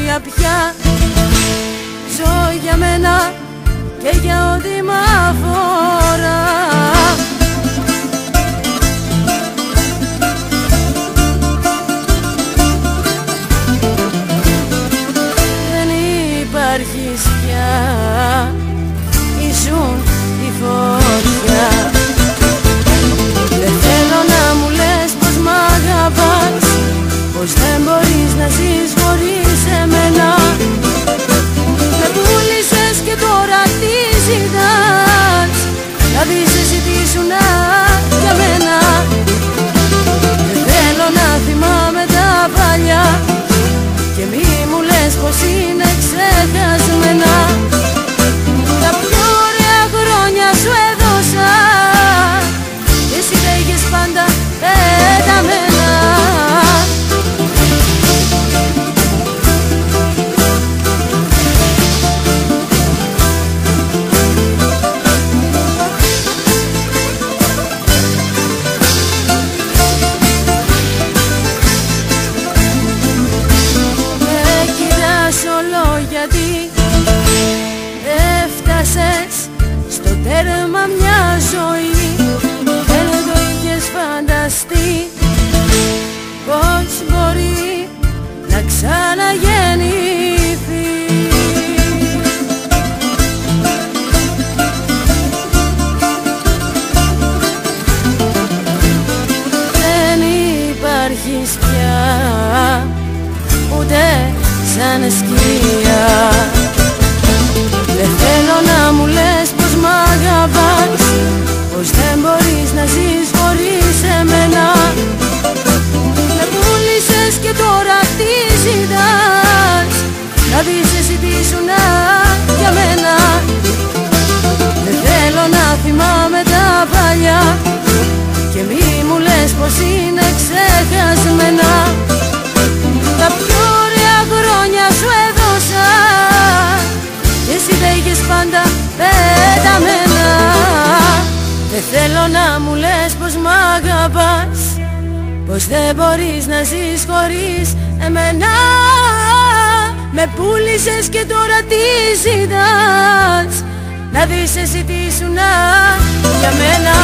όρια πια. Ζω για μένα και για ό,τι μ' αφορά. Δεν υπάρχεις πια, ήσουν η φωτιά. Δεν θέλω να μου λες πως μ' αγαπάς, πως δεν μπορείς να ζεις χωρίς εμένα. Με πούλησες και τώρα τι ζητάς, να δεις εσύ τι ήσουνα για μένα. Δεν θέλω να θυμάμαι τα παλιά και μη μου λες πως είναι ξεχασμένα. Τα πιο ωραία χρόνια σου έδωσα και εσύ τα είχες πάντα πεταμένα. Γιατί έφτασες στο τέρμα μια ζωή, δεν το είχες φανταστεί πως μπορεί να ξαναγεννηθεί. Δεν υπάρχεις πια ούτε σαν σκιά. Δεν θέλω να μου λες πως μ' αγαπάς, πως δεν μπορείς να ζεις χωρίς εμένα. Με πούλησες και τώρα τι ζητάς, να δεις εσύ τι ήσουνα για μένα. Δεν θέλω να θυμάμαι τα παλιά και μη μου λες πως είναι ξεχασμένα. Τα πιο ωραία χρόνια σου έδωσα και εσύ τα είχες πάντα πεταμένα. Δεν θέλω να μου λες πως μ' αγαπάς, πως δεν μπορείς να ζεις χωρίς εμένα. Με πούλησες και τώρα τι ζητάς, να δεις εσύ τι ήσουνα για μένα.